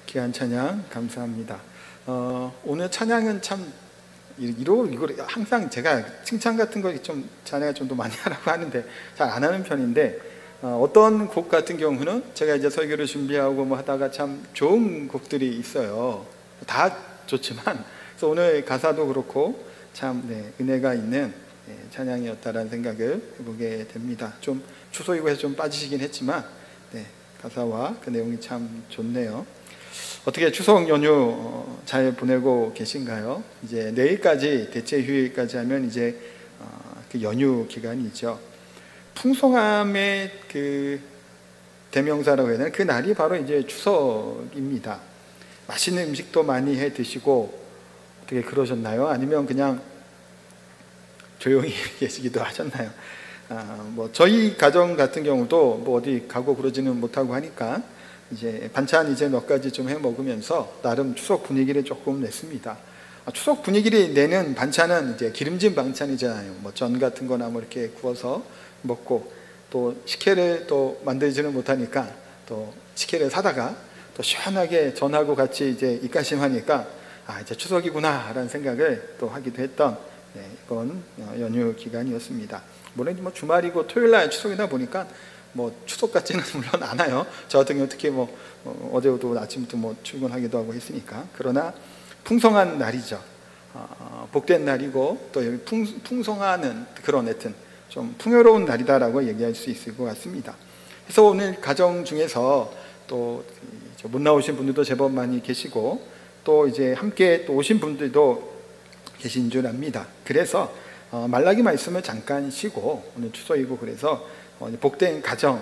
귀한 찬양 감사합니다. 오늘 찬양은 참 이거 항상 제가 칭찬 같은 거 좀 찬양을 좀 더 많이 하라고 하는데 잘 안 하는 편인데, 어떤 곡 같은 경우는 제가 이제 설교를 준비하고 뭐 하다가 참 좋은 곡들이 있어요. 다 좋지만, 그래서 오늘 가사도 그렇고 참 은혜가 있는 찬양이었다라는 생각을 해보게 됩니다. 좀 추석이고 해서 좀 빠지시긴 했지만 가사와 그 내용이 참 좋네요. 어떻게 추석 연휴 잘 보내고 계신가요? 이제 내일까지 대체 휴일까지 하면 이제 그 연휴 기간이죠. 풍성함의 그 대명사라고 해야 되나? 그 날이 바로 이제 추석입니다. 맛있는 음식도 많이 해 드시고 어떻게 그러셨나요? 아니면 그냥 조용히 계시기도 하셨나요? 뭐 저희 가정 같은 경우도 뭐 어디 가고 그러지는 못하고 하니까 이제 반찬 이제 몇 가지 좀 해 먹으면서 나름 추석 분위기를 조금 냈습니다. 추석 분위기를 내는 반찬은 이제 기름진 반찬이잖아요. 뭐 전 같은 거나 뭐 이렇게 구워서 먹고, 또 식혜를 또 만들지는 못하니까 또 식혜를 사다가 또 시원하게 전하고 같이 이제 입가심하니까 이제 추석이구나 라는 생각을 또 하기도 했던 이번 연휴 기간이었습니다. 물론 뭐 주말이고 토요일날 추석이다 보니까 뭐 추석 같지는 물론 않아요. 저 같은 경우 특히 뭐 어제도 아침부터 뭐 출근하기도 하고 했으니까. 그러나 풍성한 날이죠. 복된 날이고 또 풍성하는 그런 하여튼 좀 풍요로운 날이다라고 얘기할 수 있을 것 같습니다. 그래서 오늘 가정 중에서 또 못 나오신 분들도 제법 많이 계시고, 또 이제 함께 또 오신 분들도 계신 줄 압니다. 그래서 말라기 말씀을 잠깐 쉬고, 오늘 추석이고 그래서 복된 가정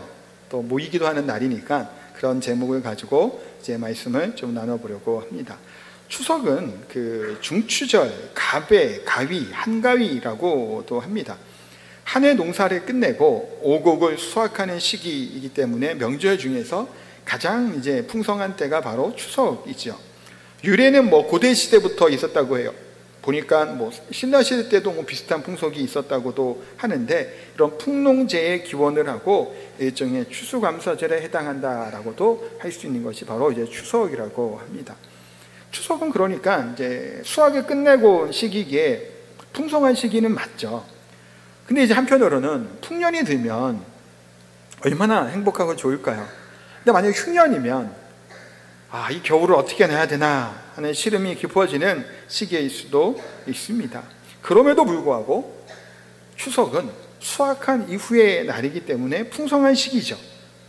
또 모이기도 하는 날이니까 그런 제목을 가지고 이제 말씀을 좀 나눠보려고 합니다. 추석은 그 중추절, 가배, 가위, 한가위라고도 합니다. 한 해 농사를 끝내고 오곡을 수확하는 시기이기 때문에 명절 중에서 가장 이제 풍성한 때가 바로 추석이죠. 유래는 뭐 고대 시대부터 있었다고 해요. 보니까 뭐 신라 시대 때도 뭐 비슷한 풍속이 있었다고도 하는데, 이런 풍농제의 기원을 하고 일종의 추수감사절에 해당한다라고도 할 수 있는 것이 바로 이제 추석이라고 합니다. 추석은 그러니까 이제 수확을 끝내고 온 시기기에 풍성한 시기는 맞죠. 근데 이제 한편으로는 풍년이 들면 얼마나 행복하고 좋을까요? 근데 만약에 흉년이면 이 겨울을 어떻게 내야 되나 하는 시름이 깊어지는 시기일 수도 있습니다. 그럼에도 불구하고 추석은 수확한 이후의 날이기 때문에 풍성한 시기죠.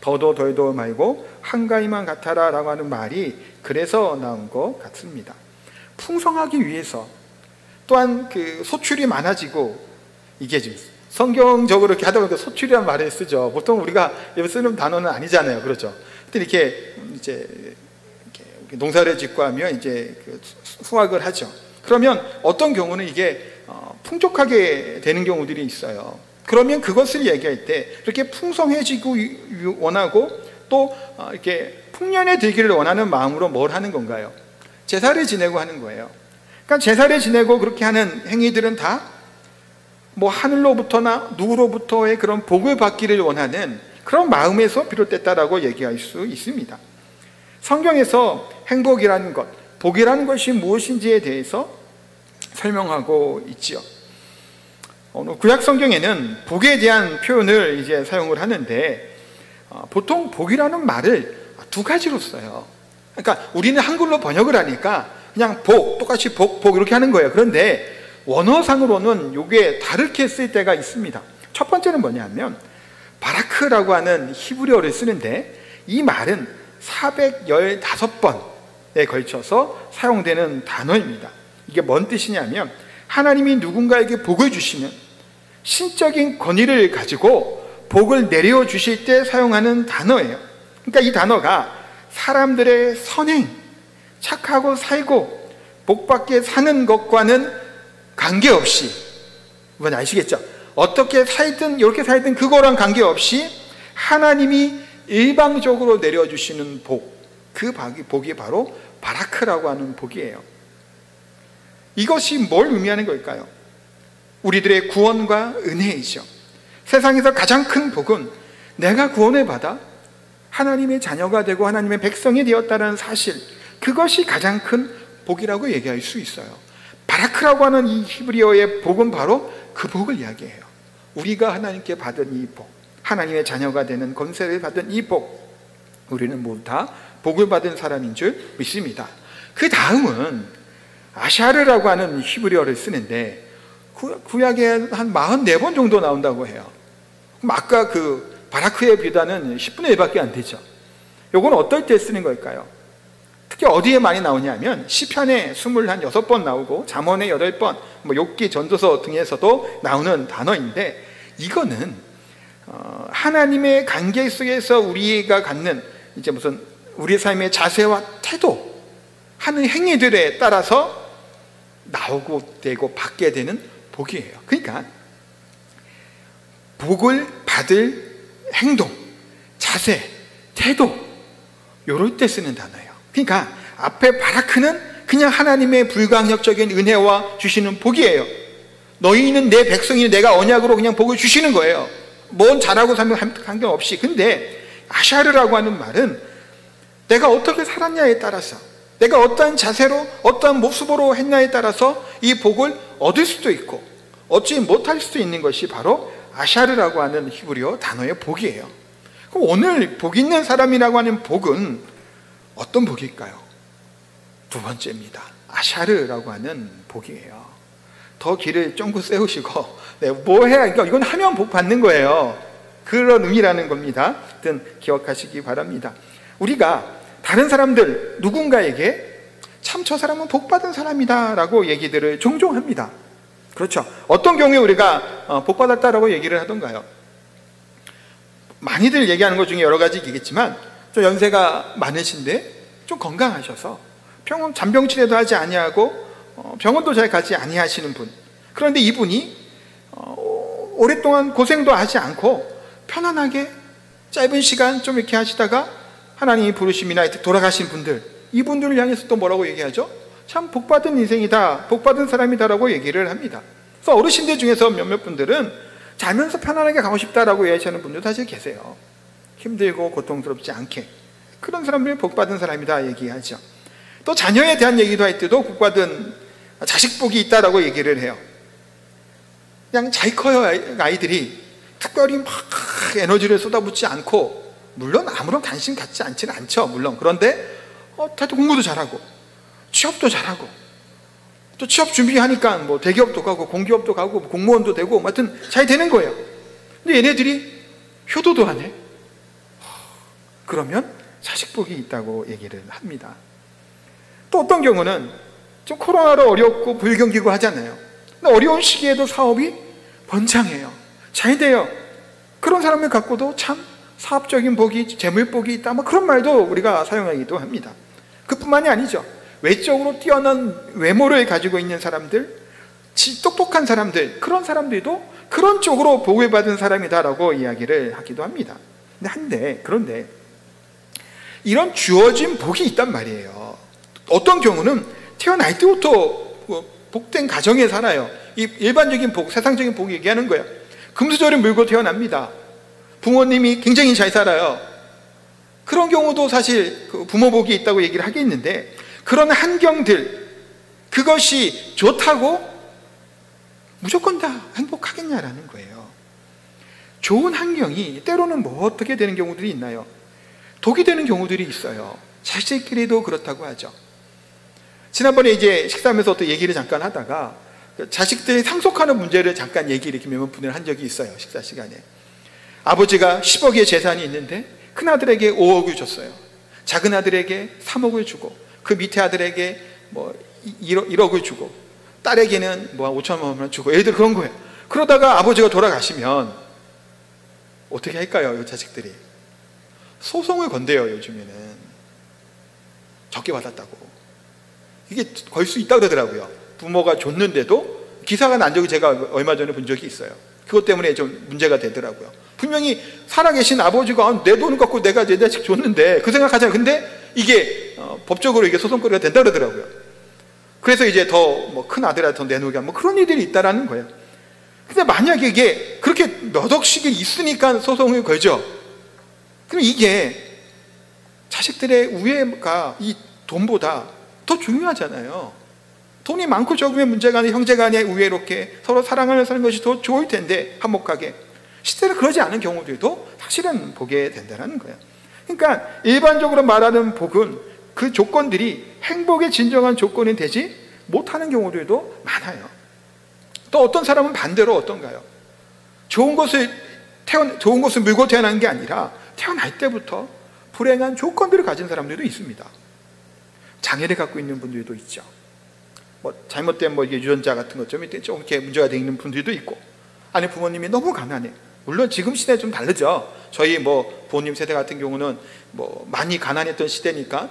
더도 덜도 말고 한가위만 같아라 라고 하는 말이 그래서 나온 것 같습니다. 풍성하기 위해서 또한 그 소출이 많아지고, 이게 지금 성경적으로 이렇게 하다 보니까 소출이라는 말을 쓰죠. 보통 우리가 쓰는 단어는 아니잖아요. 그렇죠? 근데 이렇게 이제 농사를 짓고 하면 이제 수확을 하죠. 그러면 어떤 경우는 이게 풍족하게 되는 경우들이 있어요. 그러면 그것을 얘기할 때 이렇게 풍성해지고 원하고 또 이렇게 풍년에 들기를 원하는 마음으로 뭘 하는 건가요? 제사를 지내고 하는 거예요. 그러니까 제사를 지내고 그렇게 하는 행위들은 다 뭐 하늘로부터나 누구로부터의 그런 복을 받기를 원하는 그런 마음에서 비롯됐다라고 얘기할 수 있습니다. 성경에서 행복이라는 것, 복이라는 것이 무엇인지에 대해서 설명하고 있지요. 구약 성경에는 복에 대한 표현을 이제 사용을 하는데, 보통 복이라는 말을 두 가지로 써요. 그러니까 우리는 한글로 번역을 하니까 그냥 복, 똑같이 복, 복 이렇게 하는 거예요. 그런데 원어상으로는 이게 다르게 쓸 때가 있습니다. 첫 번째는 뭐냐면 바라크라고 하는 히브리어를 쓰는데, 이 말은 415번에 걸쳐서 사용되는 단어입니다. 이게 뭔 뜻이냐면, 하나님이 누군가에게 복을 주시면 신적인 권위를 가지고 복을 내려 주실 때 사용하는 단어예요. 그러니까 이 단어가 사람들의 선행, 착하고 살고 복받게 사는 것과는 관계없이, 이건 아시겠죠? 어떻게 살든 이렇게 살든 그거랑 관계없이 하나님이 일방적으로 내려주시는 복, 그 복이 바로 바라크라고 하는 복이에요. 이것이 뭘 의미하는 걸까요? 우리들의 구원과 은혜이죠. 세상에서 가장 큰 복은 내가 구원을 받아 하나님의 자녀가 되고 하나님의 백성이 되었다는 사실, 그것이 가장 큰 복이라고 얘기할 수 있어요. 바라크라고 하는 이 히브리어의 복은 바로 그 복을 이야기해요. 우리가 하나님께 받은 이 복, 하나님의 자녀가 되는 권세를 받은 이 복, 우리는 모두 다 복을 받은 사람인 줄 믿습니다. 그 다음은 아샤르라고 하는 히브리어를 쓰는데 구약에 한 44번 정도 나온다고 해요. 그럼 아까 그 바라크에 비하면 10분의 1밖에 안 되죠. 요건 어떨 때 쓰는 걸까요? 특히 어디에 많이 나오냐면 시편에 26번 나오고 잠언에 8번, 뭐 욥기, 전도서 등에서도 나오는 단어인데, 이거는 하나님의 관계 속에서 우리가 갖는 이제 무슨 우리 삶의 자세와 태도, 하는 행위들에 따라서 나오고 되고 받게 되는 복이에요. 그러니까 복을 받을 행동, 자세, 태도, 요럴 때 쓰는 단어예요. 그러니까 앞에 바라크는 그냥 하나님의 불강력적인 은혜와 주시는 복이에요. 너희는 내 백성이 내가 언약으로 그냥 복을 주시는 거예요. 뭔 잘하고 살면 관계없이. 근데 아샤르라고 하는 말은 내가 어떻게 살았냐에 따라서, 내가 어떠한 자세로 어떠한 모습으로 했냐에 따라서 이 복을 얻을 수도 있고 얻지 못할 수도 있는 것이 바로 아샤르라고 하는 히브리어 단어의 복이에요. 그럼 오늘 복 있는 사람이라고 하는 복은 어떤 복일까요? 두 번째입니다. 아샤르라고 하는 복이에요. 더 길을 쫑긋 세우시고 뭐 해야, 이건 하면 복 받는 거예요. 그런 의미라는 겁니다. 하여튼 기억하시기 바랍니다. 우리가 다른 사람들 누군가에게 참 저 사람은 복 받은 사람이다 라고 얘기들을 종종 합니다. 그렇죠. 어떤 경우에 우리가 복 받았다라고 얘기를 하던가요? 많이들 얘기하는 것 중에 여러 가지 있겠지만, 좀 연세가 많으신데 좀 건강하셔서 잔병치레도 하지 아니하고 병원도 잘 가지 아니하시는 분, 그런데 이분이 오랫동안 고생도 하지 않고 편안하게 짧은 시간 좀 이렇게 하시다가 하나님이 부르심이나 돌아가신 분들, 이분들을 향해서 또 뭐라고 얘기하죠? 참 복받은 인생이다, 복받은 사람이다라고 얘기를 합니다. 그래서 어르신들 중에서 몇몇 분들은 자면서 편안하게 가고 싶다라고 얘기하시는 분들도 사실 계세요. 힘들고 고통스럽지 않게. 그런 사람들이 복받은 사람이다 얘기하죠. 또 자녀에 대한 얘기도 할 때도 복받은 자식 복이 있다라고 얘기를 해요. 그냥 잘 커요. 아이들이 특별히 막 에너지를 쏟아붓지 않고, 물론 아무런 관심 갖지 않지는 않죠. 물론. 그런데 다들 공부도 잘하고 취업도 잘하고, 또 취업 준비하니까 뭐 대기업도 가고 공기업도 가고 공무원도 되고 하여튼 잘 되는 거예요. 근데 얘네들이 효도도 안 해. 그러면 자식복이 있다고 얘기를 합니다. 또 어떤 경우는 좀 코로나로 어렵고 불경기고 하잖아요. 근데 어려운 시기에도 사업이 번창해요. 잘 돼요. 그런 사람을 갖고도 참 사업적인 복이, 재물복이 있다, 뭐 그런 말도 우리가 사용하기도 합니다. 그뿐만이 아니죠. 외적으로 뛰어난 외모를 가지고 있는 사람들, 똑똑한 사람들, 그런 사람들도 그런 쪽으로 복을 받은 사람이다라고 이야기를 하기도 합니다. 그런데 이런 주어진 복이 있단 말이에요. 어떤 경우는 태어날 때부터 복된 가정에 살아요. 이 일반적인 복, 세상적인 복 얘기하는 거예요. 금수저를 물고 태어납니다. 부모님이 굉장히 잘 살아요. 그런 경우도 사실 부모 복이 있다고 얘기를 하겠는데, 그런 환경들, 그것이 좋다고 무조건 다 행복하겠냐라는 거예요. 좋은 환경이 때로는 뭐 어떻게 되는 경우들이 있나요? 독이 되는 경우들이 있어요. 자식끼리도 그렇다고 하죠. 지난번에 이제 식사하면서 또 얘기를 잠깐 하다가 자식들이 상속하는 문제를 잠깐 얘기를 이렇게 몇몇 분을 한 적이 있어요. 식사 시간에. 아버지가 10억의 재산이 있는데 큰 아들에게 5억을 줬어요. 작은 아들에게 3억을 주고, 그 밑에 아들에게 뭐 1억을 주고, 딸에게는 뭐 5천만 원을 주고, 예를 들어 그런 거예요. 그러다가 아버지가 돌아가시면 어떻게 할까요? 이 자식들이 소송을 건대요. 요즘에는 적게 받았다고. 이게 걸 수 있다고 그러더라고요. 부모가 줬는데도 기사가 난 적이 제가 얼마 전에 본 적이 있어요. 그것 때문에 좀 문제가 되더라고요. 분명히 살아계신 아버지가 내 돈을 갖고 내가 내 자식 줬는데, 그 생각하잖아요. 근데 이게 법적으로 이게 소송거리가 된다 그러더라고요. 그래서 이제 더 뭐 큰 아들한테 더 내놓게 뭐 그런 일들이 있다라는 거예요. 근데 만약에 이게 그렇게 몇 억씩이 있으니까 소송을 걸죠. 그럼 이게 자식들의 우애가 이 돈보다 더 중요하잖아요. 돈이 많고 적음의 문제가 아니라 형제간에 우애롭게 서로 사랑하며 사는 것이 더 좋을 텐데, 화목하게. 실제로 그러지 않은 경우들도 사실은 보게 된다는 거예요. 그러니까 일반적으로 말하는 복은 그 조건들이 행복의 진정한 조건이 되지 못하는 경우들도 많아요. 또 어떤 사람은 반대로 어떤가요? 좋은 것을 물고 태어난 게 아니라 태어날 때부터 불행한 조건들을 가진 사람들도 있습니다. 장애를 갖고 있는 분들도 있죠. 잘못된 이게 유전자 같은 것 좀 이렇게 문제가 되어 있는 분들도 있고, 아니 부모님이 너무 가난해. 물론 지금 시대 좀 다르죠. 저희 부모님 세대 같은 경우는 많이 가난했던 시대니까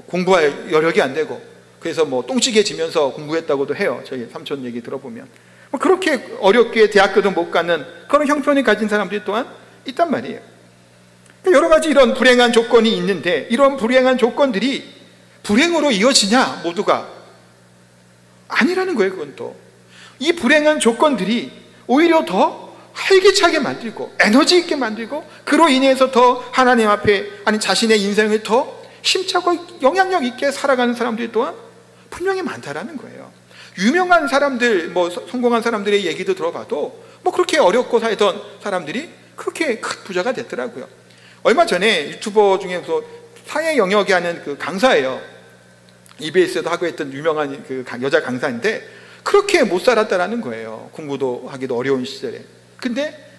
공부할 여력이 안 되고, 그래서 똥찌개 지면서 공부했다고도 해요. 저희 삼촌 얘기 들어보면 그렇게 어렵게 대학교도 못 가는 그런 형편을 가진 사람들이 또한 있단 말이에요. 여러 가지 이런 불행한 조건이 있는데, 이런 불행한 조건들이 불행으로 이어지냐? 모두가 아니라는 거예요. 그건 또 이 불행한 조건들이 오히려 더 활기차게 만들고 에너지 있게 만들고, 그로 인해서 더 하나님 앞에, 아니 자신의 인생을 더 힘차고 영향력 있게 살아가는 사람들이 또한 분명히 많다라는 거예요. 유명한 사람들, 성공한 사람들의 얘기도 들어봐도 그렇게 어렵고 살던 사람들이 그렇게 큰 부자가 됐더라고요. 얼마 전에 유튜버 중에서 사회 영역에 하는 그 강사예요. EBS에도 하고 있던 유명한 그 여자 강사인데, 그렇게 못 살았다라는 거예요. 공부도 하기도 어려운 시절에. 근데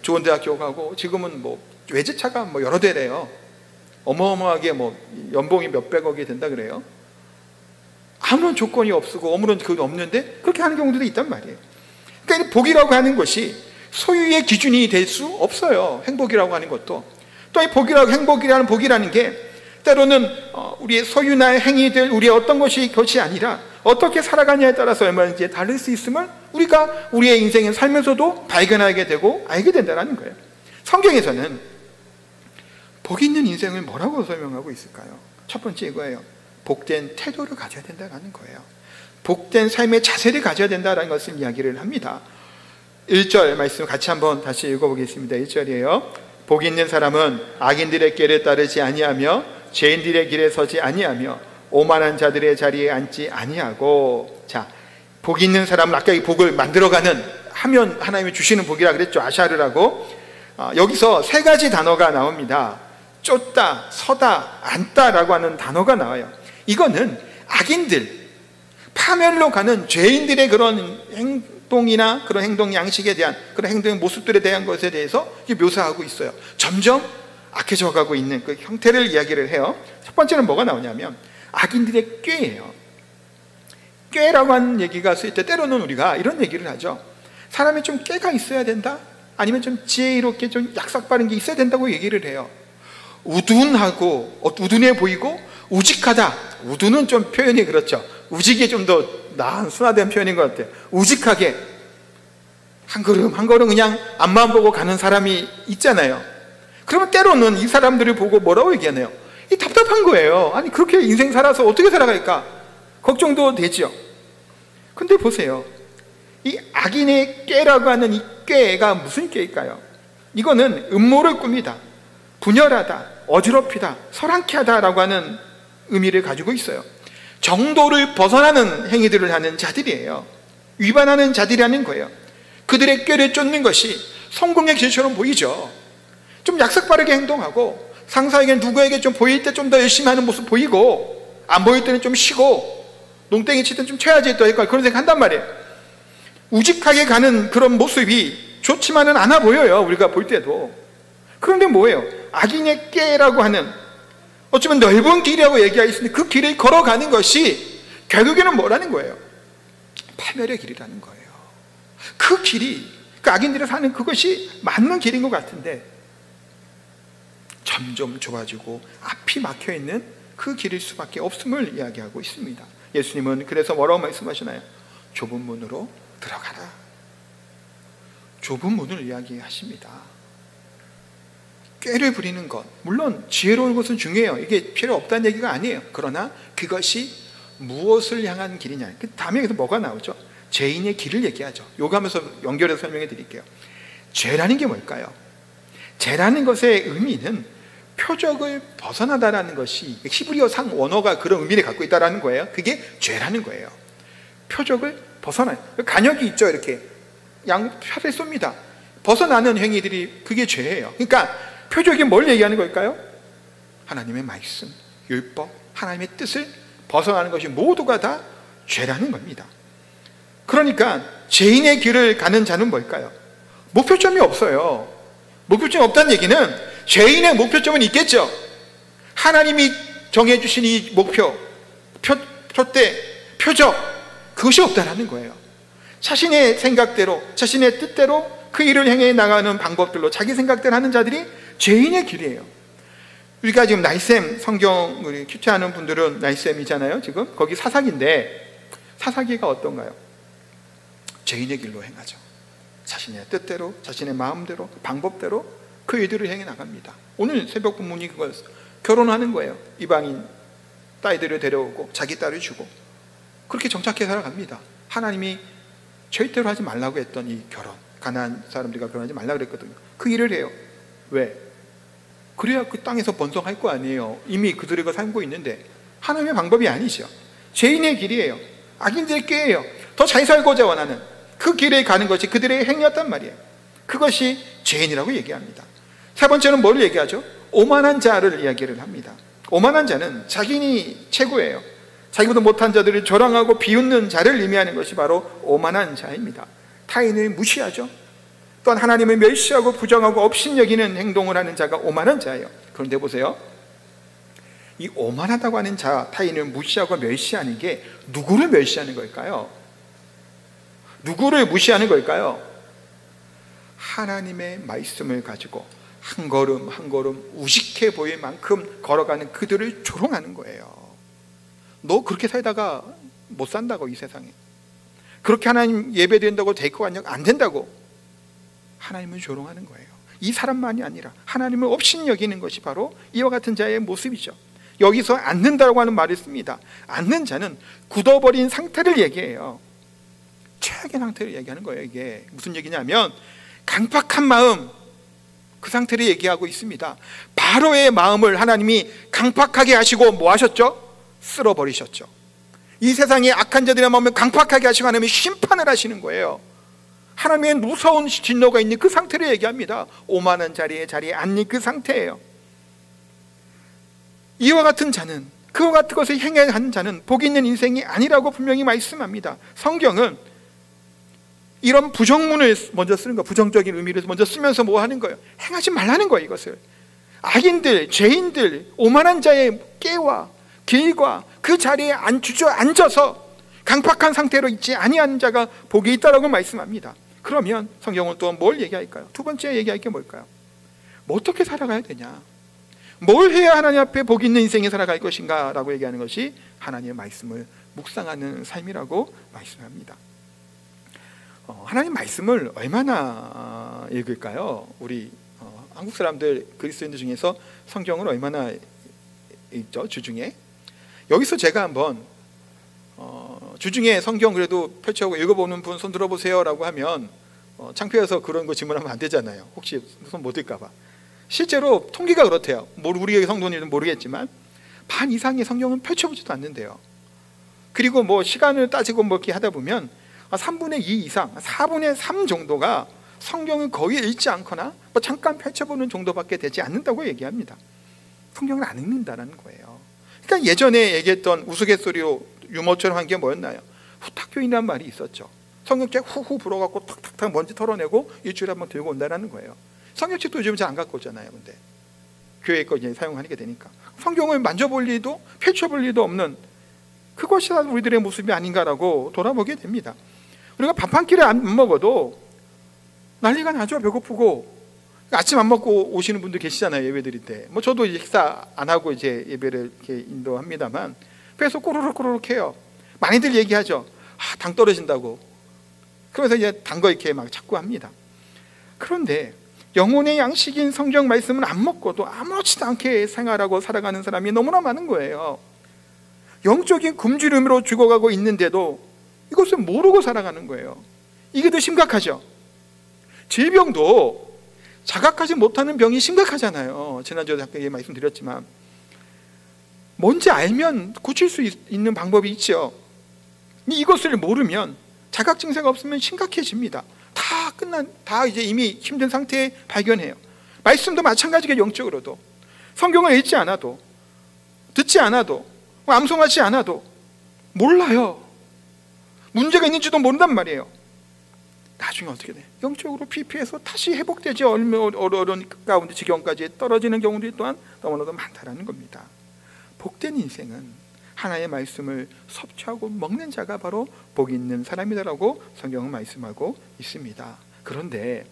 좋은 대학교 가고, 지금은 외제차가 여러 대래요. 어마어마하게 연봉이 몇백억이 된다 그래요. 아무런 조건이 없고 아무런 그게 없는데 그렇게 하는 경우들도 있단 말이에요. 그러니까 복이라고 하는 것이 소유의 기준이 될 수 없어요. 행복이라고 하는 것도. 또 이 복이라는 게 때로는 우리의 소유나 행위들, 우리의 어떤 것이 아니라 어떻게 살아가냐에 따라서 얼마든지 다를 수 있음을 우리가 우리의 인생을 살면서도 발견하게 되고 알게 된다는 거예요. 성경에서는 복 있는 인생을 뭐라고 설명하고 있을까요? 첫 번째 이거예요. 복된 태도를 가져야 된다는 거예요. 복된 삶의 자세를 가져야 된다는 것을 이야기를 합니다. 1절 말씀 같이 한번 다시 읽어보겠습니다. 1절이에요. 복 있는 사람은 악인들의 길을 따르지 아니하며 죄인들의 길에 서지 아니하며 오만한 자들의 자리에 앉지 아니하고. 자, 복 있는 사람은 아까 이 복을 만들어가는, 하면 하나님이 주시는 복이라 그랬죠. 아샤르라고. 여기서 세 가지 단어가 나옵니다. 쫓다, 서다, 앉다라고 하는 단어가 나와요. 이거는 악인들, 파멸로 가는 죄인들의 그런 행동이나 그런 행동 양식에 대한, 그런 행동의 모습들에 대한 것에 대해서 묘사하고 있어요. 점점 악해져 가고 있는 그 형태를 이야기를 해요. 첫 번째는 뭐가 나오냐면 악인들의 꾀예요. 꾀라고 하는 얘기가 쓸 때 때로는 우리가 이런 얘기를 하죠. 사람이 좀 꾀가 있어야 된다? 아니면 좀 지혜롭게 좀 약삭 빠른 게 있어야 된다고 얘기를 해요. 우둔하고, 우둔해 보이고 우직하다. 우둔은 좀 표현이 그렇죠. 우직이 좀 더 나은 순화된 표현인 것 같아요. 우직하게 한 걸음 한 걸음 그냥 앞만 보고 가는 사람이 있잖아요. 그러면 때로는 이 사람들을 보고 뭐라고 얘기하나요? 이 답답한 거예요. 아니 그렇게 인생 살아서 어떻게 살아갈까? 걱정도 되죠. 근데 보세요. 이 악인의 꾀라고 하는 이 꾀가 무슨 꾀일까요? 이거는 음모를 꿉니다. 분열하다, 어지럽히다, 설한케 하다라고 하는 의미를 가지고 있어요. 정도를 벗어나는 행위들을 하는 자들이에요. 위반하는 자들이라는 거예요. 그들의 꾀를 쫓는 것이 성공의 길처럼 보이죠. 좀 약삭빠르게 행동하고, 상사에게 누구에게 좀 보일 때 좀 더 열심히 하는 모습 보이고, 안 보일 때는 좀 쉬고, 농땡이 치든 좀 쳐야지 또 그런 생각 한단 말이에요. 우직하게 가는 그런 모습이 좋지만은 않아 보여요. 우리가 볼 때도. 그런데 뭐예요? 악인의 꾀라고 하는, 어쩌면 넓은 길이라고 얘기할 수 있는데 그 길을 걸어가는 것이 결국에는 뭐라는 거예요? 파멸의 길이라는 거예요. 그 길이, 그 악인들이 사는 그것이 맞는 길인 것 같은데 점점 좁아지고 앞이 막혀있는 그 길일 수밖에 없음을 이야기하고 있습니다. 예수님은 그래서 뭐라고 말씀하시나요? 좁은 문으로 들어가라. 좁은 문을 이야기하십니다. 꾀를 부리는 것, 물론 지혜로운 것은 중요해요. 이게 필요 없다는 얘기가 아니에요. 그러나 그것이 무엇을 향한 길이냐. 그 다음에 여기서 뭐가 나오죠? 죄인의 길을 얘기하죠. 요거 하면서 연결해서 설명해 드릴게요. 죄라는 게 뭘까요? 죄라는 것의 의미는 표적을 벗어나다라는 것이 히브리어상 원어가 그런 의미를 갖고 있다는 거예요. 그게 죄라는 거예요. 표적을 벗어나요. 간역이 있죠. 이렇게 양팔을 쏩니다. 벗어나는 행위들이 그게 죄예요. 그러니까 표적이 뭘 얘기하는 걸까요? 하나님의 말씀, 율법, 하나님의 뜻을 벗어나는 것이 모두가 다 죄라는 겁니다. 그러니까 죄인의 길을 가는 자는 뭘까요? 목표점이 없어요. 목표점이 없다는 얘기는 죄인의 목표점은 있겠죠. 하나님이 정해주신 이 목표, 표대, 표적, 그것이 없다라는 거예요. 자신의 생각대로, 자신의 뜻대로 그 일을 행해 나가는 방법들로 자기 생각대로 하는 자들이 죄인의 길이에요. 우리가 지금 날셈 성경을 큐티하는 분들은 날셈이잖아요. 지금 거기 사사기인데 사사기가 어떤가요? 죄인의 길로 행하죠. 자신의 뜻대로, 자신의 마음대로, 방법대로 그 일들을 행해 나갑니다. 오늘 새벽 본문이 그거였어요. 결혼하는 거예요. 이방인 딸들을 데려오고 자기 딸을 주고 그렇게 정착해 살아갑니다. 하나님이 절대로 하지 말라고 했던 이 결혼, 가나안 사람들과 결혼하지 말라고 그랬거든요. 그 일을 해요. 왜? 그래야 그 땅에서 번성할 거 아니에요. 이미 그들과 살고 있는데. 하나님의 방법이 아니죠. 죄인의 길이에요. 악인들의 꾀예요. 더 잘 살고자 원하는 그 길에 가는 것이 그들의 행위였단 말이에요. 그것이 죄인이라고 얘기합니다. 세 번째는 뭘 얘기하죠? 오만한 자를 이야기를 합니다. 오만한 자는 자기니 최고예요. 자기보다 못한 자들을 조롱하고 비웃는 자를 의미하는 것이 바로 오만한 자입니다. 타인을 무시하죠. 또한 하나님을 멸시하고 부정하고 업신여기는 행동을 하는 자가 오만한 자예요. 그런데 보세요. 이 오만하다고 하는 자, 타인을 무시하고 멸시하는 게 누구를 멸시하는 걸까요? 누구를 무시하는 걸까요? 하나님의 말씀을 가지고 한 걸음 한 걸음 우직해 보일 만큼 걸어가는 그들을 조롱하는 거예요. 너 그렇게 살다가 못 산다고, 이 세상에. 그렇게 하나님 예배된다고 데리고 가냐? 안 된다고. 하나님을 조롱하는 거예요. 이 사람만이 아니라 하나님을 업신여기는 것이 바로 이와 같은 자의 모습이죠. 여기서 앉는다고 하는 말을 씁니다. 앉는 자는 굳어버린 상태를 얘기해요. 최악의 상태를 얘기하는 거예요. 이게 무슨 얘기냐면 강팍한 마음, 그 상태를 얘기하고 있습니다. 바로의 마음을 하나님이 강팍하게 하시고 뭐 하셨죠? 쓸어버리셨죠. 이 세상에 악한 자들의 마음을 강팍하게 하시고 하나님이 심판을 하시는 거예요. 하나님의 무서운 진노가 있는 그 상태를 얘기합니다. 오만한 자리에 앉는 그 상태예요. 이와 같은 자는, 그와 같은 것을 행해야 하는 자는 복 있는 인생이 아니라고 분명히 말씀합니다. 성경은 이런 부정문을 먼저 쓰는 거, 부정적인 의미를 먼저 쓰면서 뭐 하는 거예요? 행하지 말라는 거예요. 이것을 악인들, 죄인들, 오만한 자의 꾀와 길과 그 자리에 앉아서 강팍한 상태로 있지 아니하는 자가 복이 있다라고 말씀합니다. 그러면 성경은 또 뭘 얘기할까요? 두 번째 얘기할 게 뭘까요? 뭐 어떻게 살아가야 되냐? 뭘 해야 하나님 앞에 복 있는 인생에 살아갈 것인가 라고 얘기하는 것이 하나님의 말씀을 묵상하는 삶이라고 말씀합니다. 하나님 말씀을 얼마나 읽을까요? 우리 한국 사람들, 그리스도인들 중에서 성경을 얼마나 읽죠? 주중에. 여기서 제가 한번 주중에 성경 그래도 펼쳐보고 읽어보는 분 손 들어보세요 라고 하면 창피해서 그런 거 질문하면 안 되잖아요. 혹시 손 못 들까 봐. 실제로 통계가 그렇대요. 우리 성도님은 모르겠지만 반 이상의 성경은 펼쳐보지도 않는데요. 그리고 뭐 시간을 따지고 뭐 이렇게 하다 보면 3분의 2 이상, 4분의 3 정도가 성경을 거의 읽지 않거나 뭐 잠깐 펼쳐보는 정도밖에 되지 않는다고 얘기합니다. 성경을 안 읽는다는 거예요. 그러니까 예전에 얘기했던 우스갯소리로 유머처럼 한 게 뭐였나요? 후탁교인이라는 말이 있었죠. 성경책 후후 불어갖고 탁탁탁 먼지 털어내고 일주일에 한번 들고 온다는 거예요. 성경책도 요즘 잘 안 갖고 오잖아요. 근데 교회 거 이제 사용하게 되니까 성경을 만져볼 리도 펼쳐볼 리도 없는 그것이 우리들의 모습이 아닌가라고 돌아보게 됩니다. 우리가 밥 한 끼를 안 먹어도 난리가 나죠. 배고프고. 아침 안 먹고 오시는 분들 계시잖아요. 예배 드릴 때. 뭐 저도 식사 안 하고 이제 예배를 이렇게 인도합니다만 배에서 꼬르륵 해요. 많이들 얘기하죠. 당 떨어진다고. 그래서 이제 단 거 이렇게 막 자꾸 합니다. 그런데 영혼의 양식인 성경 말씀은 안 먹고도 아무렇지도 않게 생활하고 살아가는 사람이 너무나 많은 거예요. 영적인 굶주림으로 죽어가고 있는데도 이것을 모르고 살아가는 거예요. 이게 더 심각하죠. 질병도 자각하지 못하는 병이 심각하잖아요. 지난주에 잠깐 말씀드렸지만 뭔지 알면 고칠 수 있는 방법이 있죠. 이것을 모르면, 자각 증세가 없으면 심각해집니다. 다 이제 이미 힘든 상태에 발견해요. 말씀도 마찬가지게 영적으로도 성경을 읽지 않아도, 듣지 않아도, 암송하지 않아도 몰라요. 문제가 있는지도 모른단 말이에요. 나중에 어떻게 돼? 영적으로 피폐해서 다시 회복되지 어려운 가운데 지경까지 떨어지는 경우들이 또한 너무나도 많다라는 겁니다. 복된 인생은 하나님의 말씀을 섭취하고 먹는 자가 바로 복이 있는 사람이다라고 성경은 말씀하고 있습니다. 그런데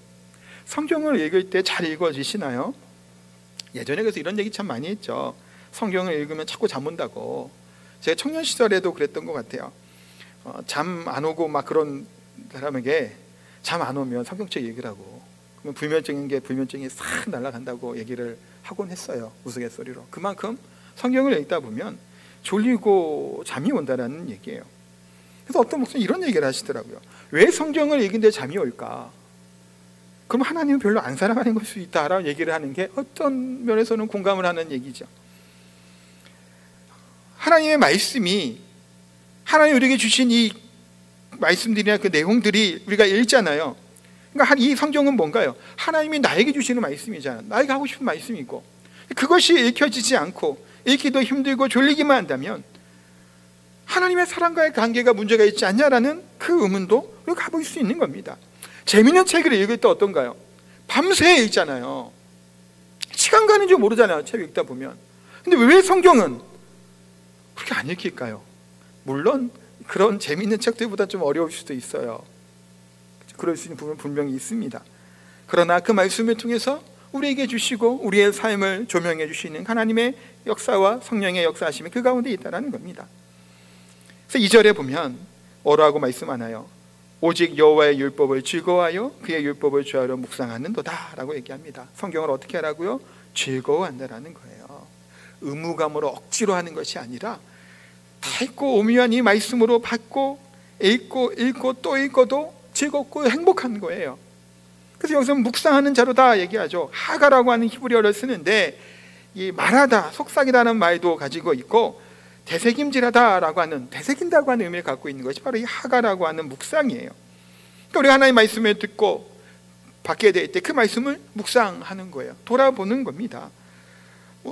성경을 읽을 때 잘 읽어지시나요? 예전에 그래서 이런 얘기 참 많이 했죠. 성경을 읽으면 자꾸 잠 온다고. 제가 청년 시절에도 그랬던 것 같아요. 잠 안 오고 막 그런 사람에게 잠 안 오면 성경책 읽으라고, 그러면 불면증인 게 불면증이 싹 날아간다고 얘기를 하곤 했어요. 우스갯소리로. 그만큼 성경을 읽다 보면 졸리고 잠이 온다라는 얘기예요. 그래서 어떤 목사님 이런 얘기를 하시더라고요. 왜 성경을 읽는데 잠이 올까? 그럼 하나님은 별로 안 사랑하는 걸 수 있다라고 얘기를 하는 게 어떤 면에서는 공감을 하는 얘기죠. 하나님의 말씀이, 하나님이 우리에게 주신 이 말씀들이나 그 내용들이 우리가 읽잖아요. 그러니까 이 성경은 뭔가요? 하나님이 나에게 주시는 말씀이잖아요. 나에게 하고 싶은 말씀이고, 그것이 읽혀지지 않고 읽기도 힘들고 졸리기만 한다면 하나님의 사랑과의 관계가 문제가 있지 않냐라는 그 의문도 우리가 가볼 수 있는 겁니다. 재미있는 책을 읽을 때 어떤가요? 밤새 읽잖아요. 시간 가는 줄 모르잖아요, 책 읽다 보면. 근데 왜 성경은 그렇게 안 읽힐까요? 물론 그런 재미있는 책들보다 좀 어려울 수도 있어요. 그럴 수 있는 부분은 분명히 있습니다. 그러나 그 말씀을 통해서 우리에게 주시고 우리의 삶을 조명해 주시는 하나님의 역사와 성령의 역사하심이 그 가운데 있다는 겁니다. 그래서 2절에 보면 뭐라고 말씀하나요? 오직 여호와의 율법을 즐거워하여 그의 율법을 주하러 묵상하는도다 라고 얘기합니다. 성경을 어떻게 하라고요? 즐거워한다라는 거예요. 의무감으로 억지로 하는 것이 아니라 밝고 오묘한 이 말씀으로 받고 읽고 또 읽어도 즐겁고 행복한 거예요. 그래서 여기서 묵상하는 자로다 얘기하죠. 하가라고 하는 히브리어를 쓰는데 이 말하다, 속삭이다는 말도 가지고 있고 되새김질하다라고 하는, 되새긴다고 하는 의미를 갖고 있는 것이 바로 이 하가라고 하는 묵상이에요. 그러니까 우리가 하나님의 말씀을 듣고 받게 될 때 그 말씀을 묵상하는 거예요. 돌아보는 겁니다.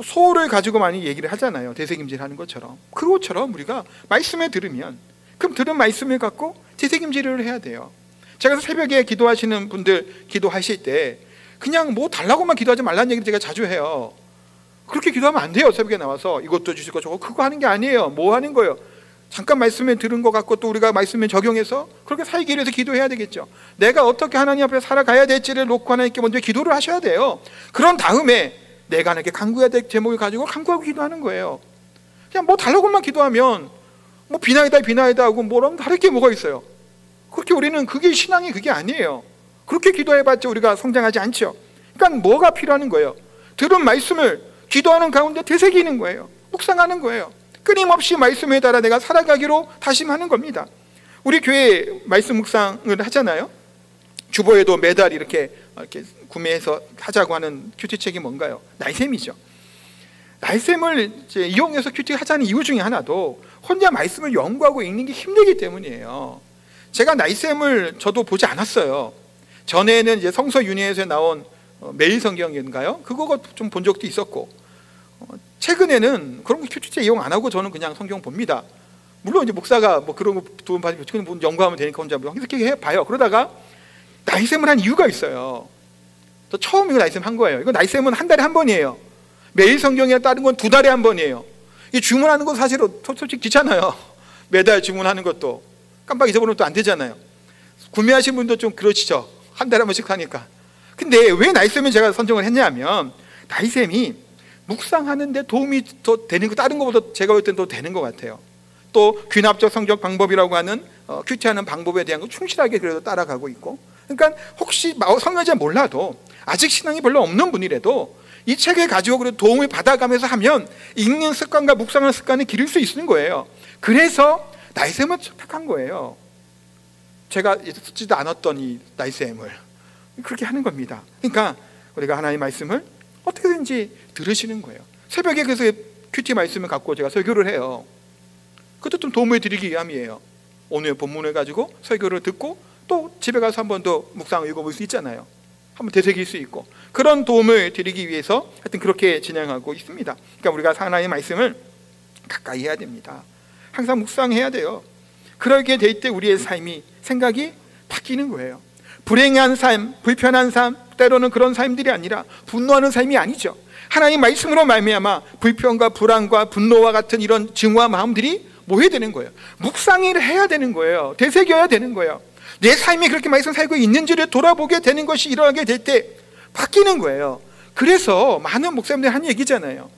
소를 가지고 많이 얘기를 하잖아요. 되새김질하는 것처럼. 그것처럼 우리가 말씀을 들으면, 그럼 들은 말씀을 갖고 되새김질을 해야 돼요. 제가 새벽에 기도하시는 분들 기도하실 때 그냥 뭐 달라고만 기도하지 말라는 얘기를 제가 자주 해요. 그렇게 기도하면 안 돼요. 새벽에 나와서 이것도 주시고 저거 그거 하는 게 아니에요. 뭐 하는 거예요? 잠깐 말씀을 들은 것 같고 또 우리가 말씀을 적용해서 그렇게 살기 위해서 기도해야 되겠죠. 내가 어떻게 하나님 앞에 살아가야 될지를 놓고 하나님께 먼저 기도를 하셔야 돼요. 그런 다음에 내가 하나님께 간구해야 될 제목을 가지고 간구하고 기도하는 거예요. 그냥 뭐 달라고만 기도하면 뭐 비나이다 하고 뭐랑 다를 게 뭐가 있어요. 그렇게 우리는 그게 신앙이 그게 아니에요. 그렇게 기도해봤자 우리가 성장하지 않죠. 그러니까 뭐가 필요한 거예요? 들은 말씀을 기도하는 가운데 되새기는 거예요. 묵상하는 거예요. 끊임없이 말씀에 따라 내가 살아가기로 다짐하는 겁니다. 우리 교회 말씀 묵상을 하잖아요. 주보에도 매달 이렇게 구매해서 하자고 하는 큐티책이 뭔가요? 날샘이죠. 날샘을 이제 이용해서 큐티 하자는 이유 중에 하나도 혼자 말씀을 연구하고 읽는 게 힘들기 때문이에요. 제가 날샘을 저도 보지 않았어요. 전에는 이제 성서윤회에서 나온 매일 성경인가요? 그거 좀 본 적도 있었고, 최근에는 그런 거 큐티책 이용 안 하고 저는 그냥 성경 봅니다. 물론 이제 목사가 뭐 그런 거 도움 받으면 그냥 연구하면 되니까 혼자 이렇게 해봐요. 그러다가 날샘을 한 이유가 있어요. 저 처음 이거 날샘 한 거예요. 이거 날샘은 한 달에 한 번이에요. 매일 성경이나 다른 건 2달에 한 번이에요. 이 주문하는 건 사실 솔직히 귀찮아요. 매달 주문하는 것도 깜빡 잊어버리면 또 안 되잖아요. 구매하신 분도 좀 그러시죠. 한 달에 한 번씩 하니까. 근데 왜 날샘을 제가 선정을 했냐면 날샘이 묵상하는데 도움이 더 되는 거, 다른 것보다 제가 볼 때는 더 되는 것 같아요. 또 귀납적 성적 방법이라고 하는 큐티하는 방법에 대한 거 충실하게 그래도 따라가고 있고, 그러니까 혹시 성경을 잘 몰라도 아직 신앙이 별로 없는 분이라도 이 책을 가지고 그래도 도움을 받아가면서 하면 읽는 습관과 묵상하는 습관을 기를 수 있는 거예요. 그래서 날샘을 택한 거예요. 제가 쓰지도 않았던 이 날샘을 그렇게 하는 겁니다. 그러니까 우리가 하나님의 말씀을 어떻게든지 들으시는 거예요. 새벽에 그래서 큐티 말씀을 갖고 제가 설교를 해요. 그것도 좀 도움을 드리기 위함이에요. 오늘 본문을 가지고 설교를 듣고 또 집에 가서 한 번 더 묵상 읽어볼 수 있잖아요. 한번 되새길 수 있고, 그런 도움을 드리기 위해서 하여튼 그렇게 진행하고 있습니다. 그러니까 우리가 하나님의 말씀을 가까이 해야 됩니다. 항상 묵상해야 돼요. 그러게 될 때 우리의 삶이, 생각이 바뀌는 거예요. 불행한 삶, 불편한 삶, 때로는 그런 삶들이 아니라 분노하는 삶이 아니죠. 하나님 말씀으로 말미암아 불평과 불안과 분노와 같은 이런 증오와 마음들이 모여야 되는 거예요. 묵상을 해야 되는 거예요. 되새겨야 되는 거예요. 내 삶이 그렇게 말씀 살고 있는지를 돌아보게 되는 것이 일어나게 될 때 바뀌는 거예요. 그래서 많은 목사님들이 한 얘기잖아요.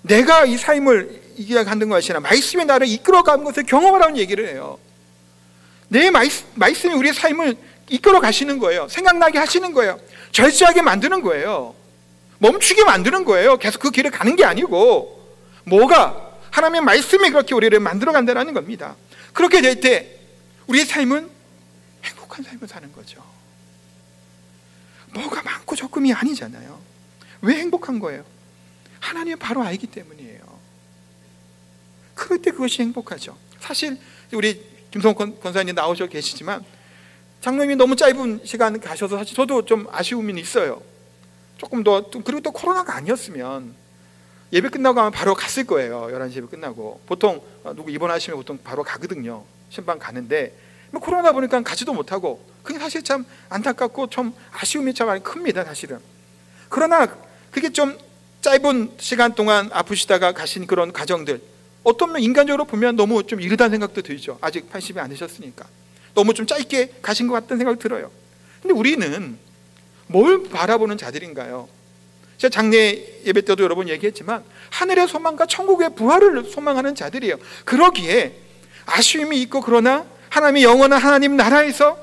내가 이 삶을 이겨가는 것이 아니라 말씀이 나를 이끌어가는 것을 경험하라는 얘기를 해요. 내 말씀이 우리의 삶을 이끌어 가시는 거예요. 생각나게 하시는 거예요. 절제하게 만드는 거예요. 멈추게 만드는 거예요. 계속 그 길을 가는 게 아니고, 뭐가? 하나님의 말씀이 그렇게 우리를 만들어 간다는 겁니다. 그렇게 될 때 우리의 삶은 행복한 삶을 사는 거죠. 뭐가 많고 적음이 아니잖아요. 왜 행복한 거예요? 하나님을 바로 알기 때문이에요. 그럴 때 그것이 행복하죠. 사실 우리 김성호 권사님 나오셔 계시지만 장로님이 너무 짧은 시간 가셔서 사실 저도 좀 아쉬움이 있어요. 조금 더, 그리고 또 코로나가 아니었으면 예배 끝나고 하면 바로 갔을 거예요. 11시 예배 끝나고. 보통 누구 입원하시면 보통 바로 가거든요. 신방 가는데 코로나 보니까 가지도 못하고, 그게 사실 참 안타깝고 좀 아쉬움이 참 많이 큽니다, 사실은. 그러나 그게 좀 짧은 시간 동안 아프시다가 가신 그런 가정들, 어떤 면 인간적으로 보면 너무 좀 이르다는 생각도 들죠. 아직 80이 안 되셨으니까 너무 좀 짧게 가신 것 같다는 생각이 들어요. 근데 우리는 뭘 바라보는 자들인가요? 제가 장례 예배 때도 여러 번 얘기했지만 하늘의 소망과 천국의 부활을 소망하는 자들이에요. 그러기에 아쉬움이 있고, 그러나 하나님의 영원한 하나님 나라에서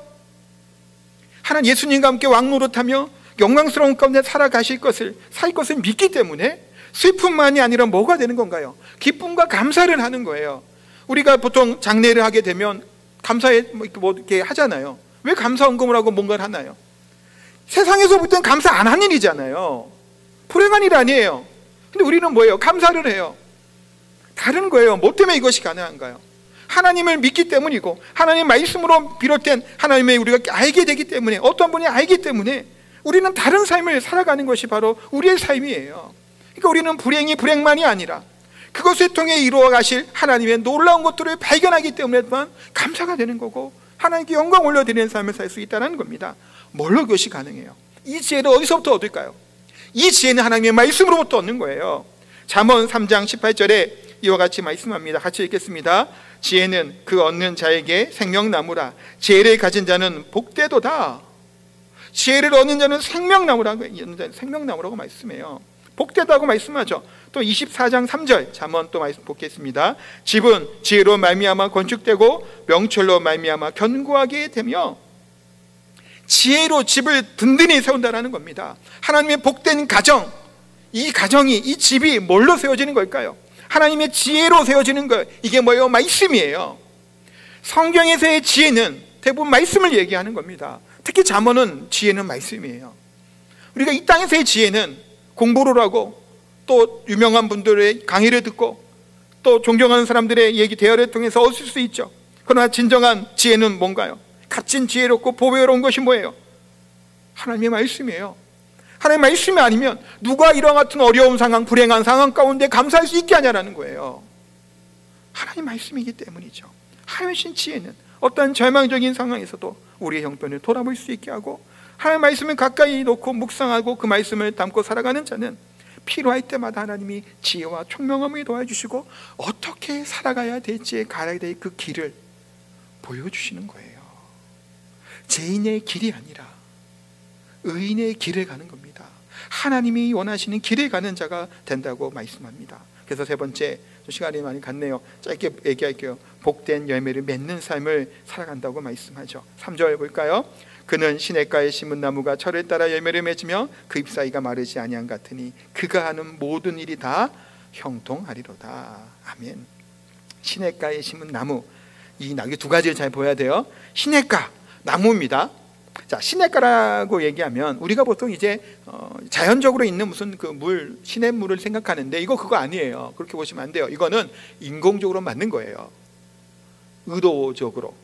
하나님 예수님과 함께 왕노릇하며 영광스러운 가운데 살아가실 것을, 살 것을 믿기 때문에 슬픔만이 아니라 뭐가 되는 건가요? 기쁨과 감사를 하는 거예요. 우리가 보통 장례를 하게 되면 감사에 뭐 이렇게 하잖아요. 왜 감사헌금을 하고 뭔가를 하나요? 세상에서 볼 땐 감사 안 한 일이잖아요. 불행한 일 아니에요. 근데 우리는 뭐예요? 감사를 해요. 다른 거예요. 뭐 때문에 이것이 가능한가요? 하나님을 믿기 때문이고, 하나님의 말씀으로 비롯된 하나님의 우리가 알게 되기 때문에, 어떤 분이 알기 때문에 우리는 다른 삶을 살아가는 것이 바로 우리의 삶이에요. 그러니까 우리는 불행만이 아니라 그것을 통해 이루어 가실 하나님의 놀라운 것들을 발견하기 때문에 또한 감사가 되는 거고, 하나님께 영광 올려드리는 삶을 살 수 있다는 겁니다. 뭘로 그것이 가능해요? 이 지혜를 어디서부터 얻을까요? 이 지혜는 하나님의 말씀으로부터 얻는 거예요. 잠언 3장 18절에 이와 같이 말씀합니다. 같이 읽겠습니다. 지혜는 그 얻는 자에게 생명나무라. 지혜를 가진 자는 복되도다. 지혜를 얻는 자는 생명나무라고 말씀해요. 복되다고 말씀하죠. 또 24장 3절 잠언 또 말씀 보겠습니다. 집은 지혜로 말미암아 건축되고 명철로 말미암아 견고하게 되며, 지혜로 집을 든든히 세운다는 겁니다. 하나님의 복된 가정, 이 가정이, 이 집이 뭘로 세워지는 걸까요? 하나님의 지혜로 세워지는 것. 이게 뭐예요? 말씀이에요. 성경에서의 지혜는 대부분 말씀을 얘기하는 겁니다. 특히 잠언은 지혜는 말씀이에요. 우리가 이 땅에서의 지혜는 공부를 하고, 또 유명한 분들의 강의를 듣고, 또 존경하는 사람들의 얘기 대화를 통해서 얻을 수 있죠. 그러나 진정한 지혜는 뭔가요? 값진 지혜롭고 보배로운 것이 뭐예요? 하나님의 말씀이에요. 하나님의 말씀이 아니면 누가 이와 같은 어려운 상황, 불행한 상황 가운데 감사할 수 있게 하냐라는 거예요. 하나님의 말씀이기 때문이죠. 하나님의 지혜는 어떤 절망적인 상황에서도 우리의 형편을 돌아볼 수 있게 하고, 하나님의 말씀을 가까이 놓고 묵상하고 그 말씀을 담고 살아가는 자는 필요할 때마다 하나님이 지혜와 총명함을 도와주시고 어떻게 살아가야 될지, 가야 될 그 길을 보여주시는 거예요. 죄인의 길이 아니라 의인의 길을 가는 겁니다. 하나님이 원하시는 길을 가는 자가 된다고 말씀합니다. 그래서 세 번째, 시간이 많이 갔네요. 짧게 얘기할게요. 복된 열매를 맺는 삶을 살아간다고 말씀하죠. 3절 볼까요? 그는 시냇가에 심은 나무가 철을 따라 열매를 맺으며 그 잎사귀가 마르지 아니한 같으니 그가 하는 모든 일이 다 형통하리로다. 아멘. 시냇가에 심은 나무, 이 두 가지를 잘 보여야 돼요. 시냇가, 나무입니다. 자, 시냇가라고 얘기하면 우리가 보통 이제 자연적으로 있는 무슨 그 물, 시냇물을 생각하는데 그거 아니에요. 그렇게 보시면 안 돼요. 이거는 인공적으로 만든 거예요. 의도적으로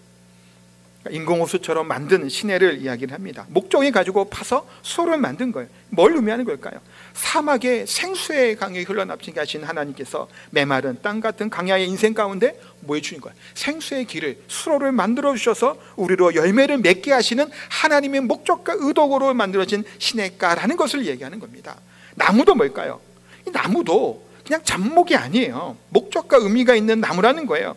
인공호수처럼 만든 시내를 이야기를 합니다. 목적이 가지고 파서 수로를 만든 거예요. 뭘 의미하는 걸까요? 사막에 생수의 강이 흘러넘치게 하신 하나님께서 메마른 땅 같은 강야의 인생 가운데 뭐 해주신 거예요? 생수의 길을, 수로를 만들어 주셔서 우리로 열매를 맺게 하시는 하나님의 목적과 의도로 만들어진 시냇가라는 것을 얘기하는 겁니다. 나무도 뭘까요? 이 나무도 그냥 잡목이 아니에요. 목적과 의미가 있는 나무라는 거예요.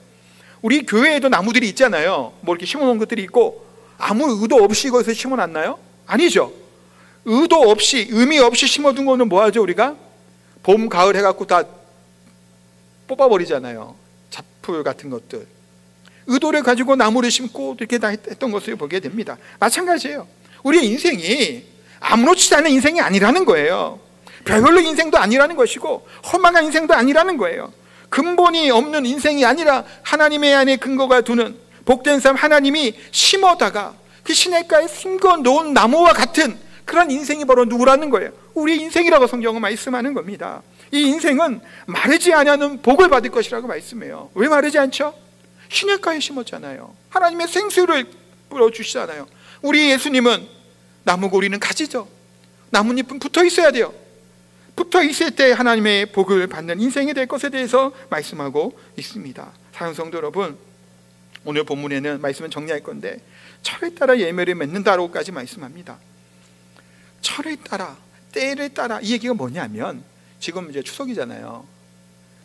우리 교회에도 나무들이 있잖아요. 뭐 이렇게 심어놓은 것들이 있고 아무 의도 없이 이것을 심어놨나요? 아니죠. 의도 없이, 의미 없이 심어둔 거는 뭐하죠? 우리가 봄, 가을 해갖고 다 뽑아버리잖아요. 잡풀 같은 것들. 의도를 가지고 나무를 심고 이렇게 다 했던 것을 보게 됩니다. 마찬가지예요. 우리의 인생이 아무렇지 않은 인생이 아니라는 거예요. 별별로 인생도 아니라는 것이고 허망한 인생도 아니라는 거예요. 근본이 없는 인생이 아니라 하나님의 안에 근거가 두는 복된 삶, 하나님이 심어다가 그 시냇가에 심겨 놓은 나무와 같은 그런 인생이 바로 누구라는 거예요? 우리 인생이라고 성경은 말씀하는 겁니다. 이 인생은 마르지 않는 복을 받을 것이라고 말씀해요. 왜 마르지 않죠? 시냇가에 심었잖아요. 하나님의 생수를 뿌려주시잖아요. 우리 예수님은 나무고 우리는 가지죠. 나뭇잎은 붙어 있어야 돼요. 붙어 있을 때 하나님의 복을 받는 인생이 될 것에 대해서 말씀하고 있습니다. 사랑하는 성도 여러분, 오늘 본문에는 말씀을 정리할 건데 철에 따라 열매를 맺는다라고까지 말씀합니다. 철에 따라, 때를 따라, 이 얘기가 뭐냐면 지금 이제 추석이잖아요.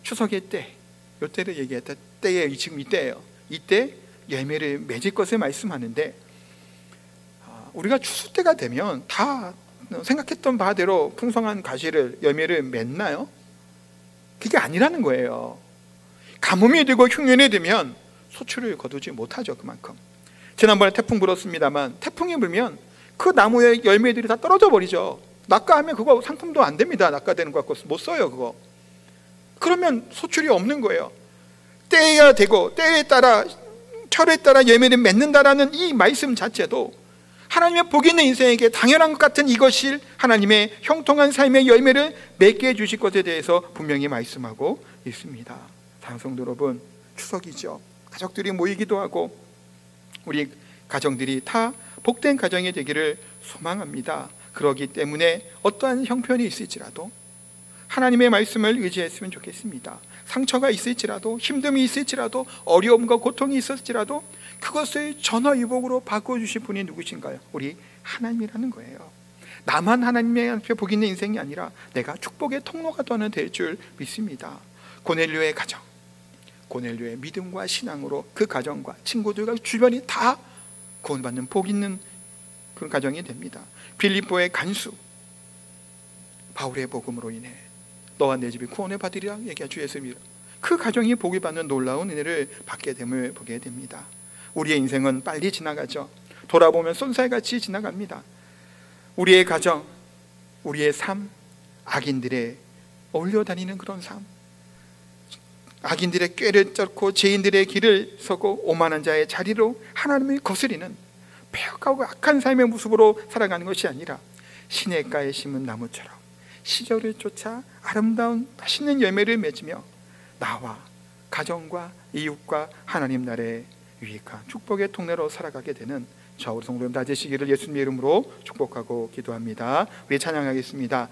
추석의 때, 이 때를 얘기했다. 때에 지금 이때예요. 이때 열매를 맺을 것을 말씀하는데 우리가 추수 때가 되면 다 생각했던 바대로 풍성한 가시를, 열매를 맺나요? 그게 아니라는 거예요. 가뭄이 되고 흉년이 되면 소출을 거두지 못하죠. 그만큼. 지난번에 태풍 불었습니다만 태풍이 불면 그 나무의 열매들이 다 떨어져 버리죠. 낙가하면 그거 상품도 안 됩니다. 낙가되는 거 갖고 못 써요. 그거. 그러면 소출이 없는 거예요. 때야 되고 때에 따라, 철에 따라 열매를 맺는다라는 이 말씀 자체도 하나님의 복이 있는 인생에게 당연한 것 같은 이것이 하나님의 형통한 삶의 열매를 맺게 해주실 것에 대해서 분명히 말씀하고 있습니다. 사랑하는 성도 여러분, 추석이죠. 가족들이 모이기도 하고 우리 가정들이 다 복된 가정이 되기를 소망합니다. 그러기 때문에 어떠한 형편이 있을지라도 하나님의 말씀을 의지했으면 좋겠습니다. 상처가 있을지라도, 힘듦이 있을지라도, 어려움과 고통이 있을지라도 그것을 전화위복으로 바꿔주실 분이 누구신가요? 우리 하나님이라는 거예요. 나만 하나님의 앞에 복 있는 인생이 아니라 내가 축복의 통로가 될 줄 믿습니다. 고넬료의 가정, 고넬료의 믿음과 신앙으로 그 가정과 친구들과 주변이 다 구원받는 복 있는 그런 가정이 됩니다. 빌립보의 간수, 바울의 복음으로 인해 너와 내 집이 구원을 받으리라 얘기한 주 예수님이 그 가정이 복을 받는 놀라운 은혜를 받게 됨을 보게 됩니다. 우리의 인생은 빨리 지나가죠. 돌아보면 쏜살같이 지나갑니다. 우리의 가정, 우리의 삶, 악인들의 어울려 다니는 그런 삶, 악인들의 꾀를 쫓고 죄인들의 길을 서고 오만한 자의 자리로 하나님을 거스리는 폐역하고 악한 삶의 모습으로 살아가는 것이 아니라 시냇가에 심은 나무처럼 시절을 쫓아 아름다운 맛있는 열매를 맺으며 나와 가정과 이웃과 하나님 나라의 유익한 축복의 통로로 살아가게 되는 저 우리 성도님 다 되시기를 예수님의 이름으로 축복하고 기도합니다. 우리 찬양하겠습니다.